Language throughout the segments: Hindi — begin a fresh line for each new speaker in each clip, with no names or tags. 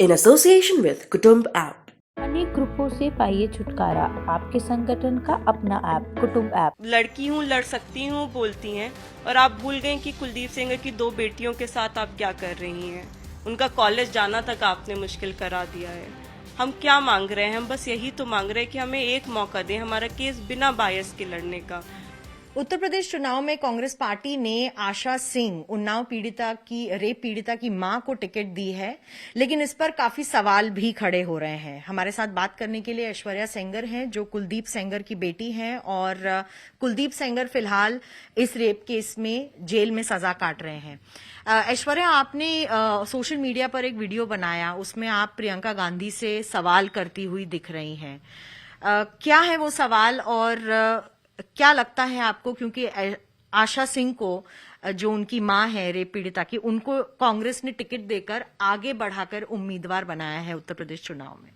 in association with Kutumb app.
अनेक ग्रुपों से पाइए छुटकारा, आपके संगठन का अपना ऐप कुटुंब ऐप।
लड़की हूँ, लड़ सकती हूँ बोलती हैं, और आप भूल गए कि कुलदीप सेंगर की 2 बेटियों के साथ आप क्या कर रही हैं। उनका कॉलेज जाना तक आपने मुश्किल करा दिया है। हम क्या मांग रहे हैं? हम बस यही तो मांग रहे हैं कि हमें एक मौका दें हमारा केस बिना बायस के लड़ने का।
उत्तर प्रदेश चुनाव में कांग्रेस पार्टी ने आशा सिंह, उन्नाव रेप पीड़िता की मां को टिकट दी है, लेकिन इस पर काफी सवाल भी खड़े हो रहे हैं। हमारे साथ बात करने के लिए ऐश्वर्या सेंगर हैं, जो कुलदीप सेंगर की बेटी हैं, और कुलदीप सेंगर फिलहाल इस रेप केस में जेल में सजा काट रहे हैं। ऐश्वर्या, आपने सोशल मीडिया पर एक वीडियो बनाया, उसमें आप प्रियंका गांधी से सवाल करती हुई दिख रही हैं। क्या है वो सवाल, और क्या लगता है आपको, क्योंकि आशा सिंह को, जो उनकी मां है रेप पीड़िता की, उनको कांग्रेस ने टिकट देकर आगे बढ़ाकर उम्मीदवार बनाया है उत्तर प्रदेश चुनाव में?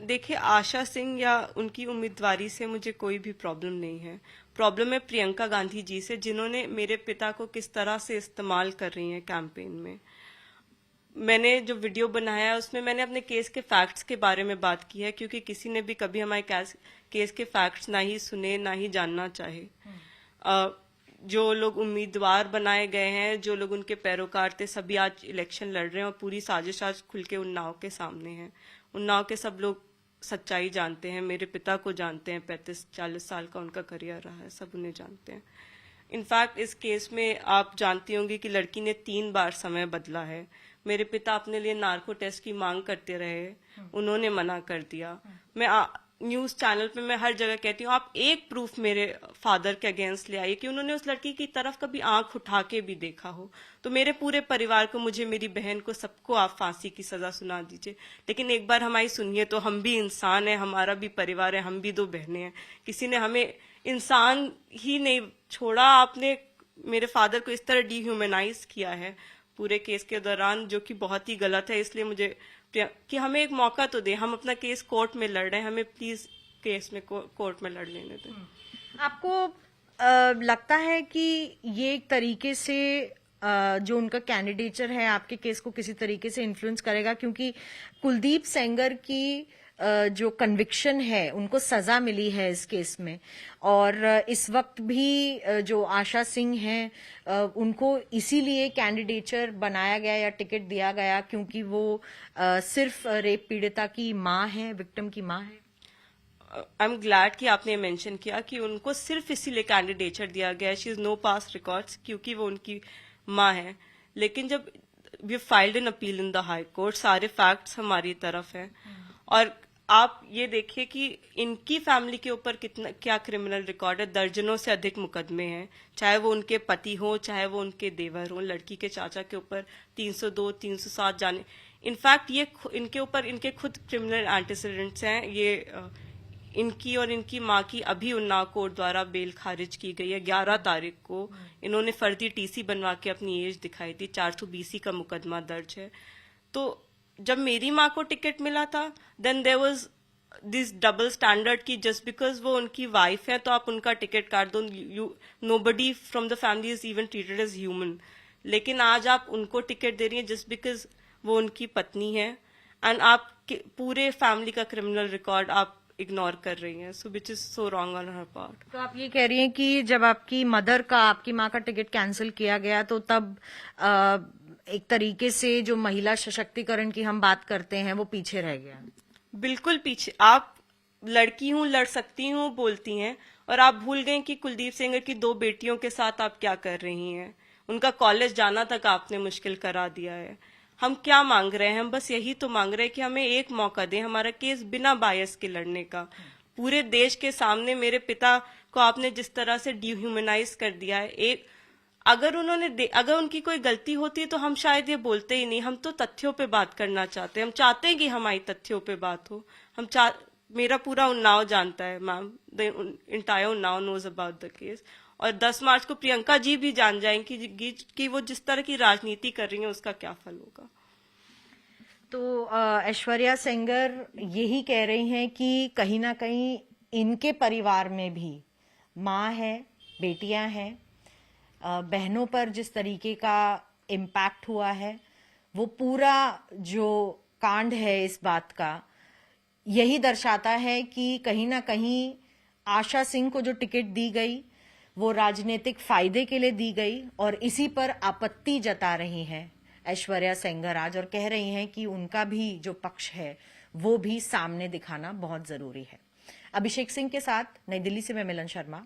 देखिए, आशा सिंह या उनकी उम्मीदवारी से मुझे कोई भी प्रॉब्लम नहीं है। प्रॉब्लम है प्रियंका गांधी जी से, जिन्होंने मेरे पिता को किस तरह से इस्तेमाल कर रही हैं कैंपेन में। मैंने जो वीडियो बनाया है उसमें मैंने अपने केस के फैक्ट्स के बारे में बात की है, क्योंकि किसी ने भी कभी हमारे केस के फैक्ट्स ना ही सुने ना ही जानना चाहे। जो लोग उम्मीदवार बनाए गए हैं, जो लोग उनके पैरोकार थे, सभी आज इलेक्शन लड़ रहे हैं और पूरी साजिश आज खुल के उन्नाव के सामने है। उन्नाव के सब लोग सच्चाई जानते हैं, मेरे पिता को जानते हैं, 35-40 साल का उनका करियर रहा है, सब उन्हें जानते हैं। इनफैक्ट इस केस में आप जानती होंगी कि लड़की ने 3 बार समय बदला है। मेरे पिता अपने लिए नार्को टेस्ट की मांग करते रहे, उन्होंने मना कर दिया। मैं न्यूज चैनल पे मैं हर जगह कहती हूँ, आप एक प्रूफ मेरे फादर के अगेंस्ट ले आइए कि उन्होंने उस लड़की की तरफ कभी आंख उठा के भी देखा हो। तो मेरे पूरे परिवार को, मुझे, मेरी बहन को, सबको आप फांसी की सजा सुना दीजिए, लेकिन एक बार हमारी सुनिए तो। हम भी इंसान हैं, हमारा भी परिवार है, हम भी 2 बहनें हैं। किसी ने हमें इंसान ही नहीं छोड़ा। आपने मेरे फादर को इस तरह डिह्यूमनाइज किया है पूरे केस के दौरान, जो कि बहुत ही गलत है। इसलिए मुझे कि हमें एक मौका तो दे। हम अपना केस कोर्ट में लड़ रहे हैं, हमें प्लीज केस में कोर्ट में लड़ लेने दें।
आपको लगता है कि ये एक तरीके से जो उनका कैंडिडेचर है आपके केस को किसी तरीके से इन्फ्लुएंस करेगा? क्योंकि कुलदीप सेंगर की जो कन्विक्शन है, उनको सजा मिली है इस केस में, और इस वक्त भी जो आशा सिंह हैं, उनको इसीलिए कैंडिडेचर बनाया गया या टिकट दिया गया क्योंकि वो सिर्फ रेप पीड़िता की मां है, विक्टिम की मां है।
आई एम ग्लैड कि आपने मेंशन किया कि उनको सिर्फ इसीलिए कैंडिडेचर दिया गया है, she is no past records, क्योंकि वो उनकी माँ है। लेकिन जब we filed an appeal in the high court, सारे फैक्ट्स हमारी तरफ हैं, और आप ये देखिए कि इनकी फैमिली के ऊपर कितना क्या क्रिमिनल रिकॉर्ड है। दर्जनों से अधिक मुकदमे हैं, चाहे वो उनके पति हो, चाहे वो उनके देवर हो। लड़की के चाचा के ऊपर 302, 307 जाने। इनफैक्ट ये इनके ऊपर इनके खुद क्रिमिनल एंटीसीडेंट्स हैं। ये इनकी और इनकी माँ की अभी उन्नाव कोर्ट द्वारा बेल खारिज की गई है। 11 तारीख को इन्होंने फर्जी टीसी बनवा के अपनी एज दिखाई थी। 420 का मुकदमा दर्ज है। तो जब मेरी माँ को टिकट मिला था, then there was this double standard की जस्ट बिकॉज वो उनकी वाइफ है तो आप उनका टिकट काट दो। Nobody from the family is even treated as human. लेकिन आज आप उनको टिकट दे रही हैं जस्ट बिकॉज वो उनकी पत्नी है, एंड आप पूरे फैमिली का क्रिमिनल रिकॉर्ड आप इग्नोर कर रही हैं। So which is so wrong on her part.
तो आप ये कह रही हैं कि जब आपकी माँ का टिकट कैंसिल किया गया, तो तब एक तरीके से जो महिला सशक्तिकरण की हम बात करते हैं वो पीछे रह गया?
बिल्कुल पीछे। आप लड़की हूँ, लड़ सकती हूँ बोलती हैं, और आप भूल गई कि कुलदीप सेंगर की 2 बेटियों के साथ आप क्या कर रही हैं। उनका कॉलेज जाना तक आपने मुश्किल करा दिया है। हम क्या मांग रहे हैं? हम बस यही तो मांग रहे हैं कि हमें एक मौका दें हमारा केस बिना बायस के लड़ने का। पूरे देश के सामने मेरे पिता को आपने जिस तरह से डिह्यूमनाइज कर दिया है, अगर उनकी कोई गलती होती है तो हम शायद ये बोलते ही नहीं। हम तो तथ्यों पे बात करना चाहते हैं। हम चाहते हैं कि हमारी तथ्यों पे बात हो। मेरा पूरा उन्नाव जानता है ma'am, the entire Unnao knows about the case. और 10 मार्च को प्रियंका जी भी जान जाएंगी कि वो जिस तरह की राजनीति कर रही है उसका क्या फल होगा।
तो ऐश्वर्या सेंगर यही कह रही हैं कि कहीं ना कहीं इनके परिवार में भी माँ है, बेटियां हैं, बहनों पर जिस तरीके का इम्पैक्ट हुआ है, वो पूरा जो कांड है इस बात का, यही दर्शाता है कि कहीं ना कहीं आशा सिंह को जो टिकट दी गई वो राजनीतिक फायदे के लिए दी गई, और इसी पर आपत्ति जता रही हैं ऐश्वर्या सेंगर आज, और कह रही हैं कि उनका भी जो पक्ष है वो भी सामने दिखाना बहुत जरूरी है। अभिषेक सिंह के साथ नई दिल्ली से मैं मिलन शर्मा।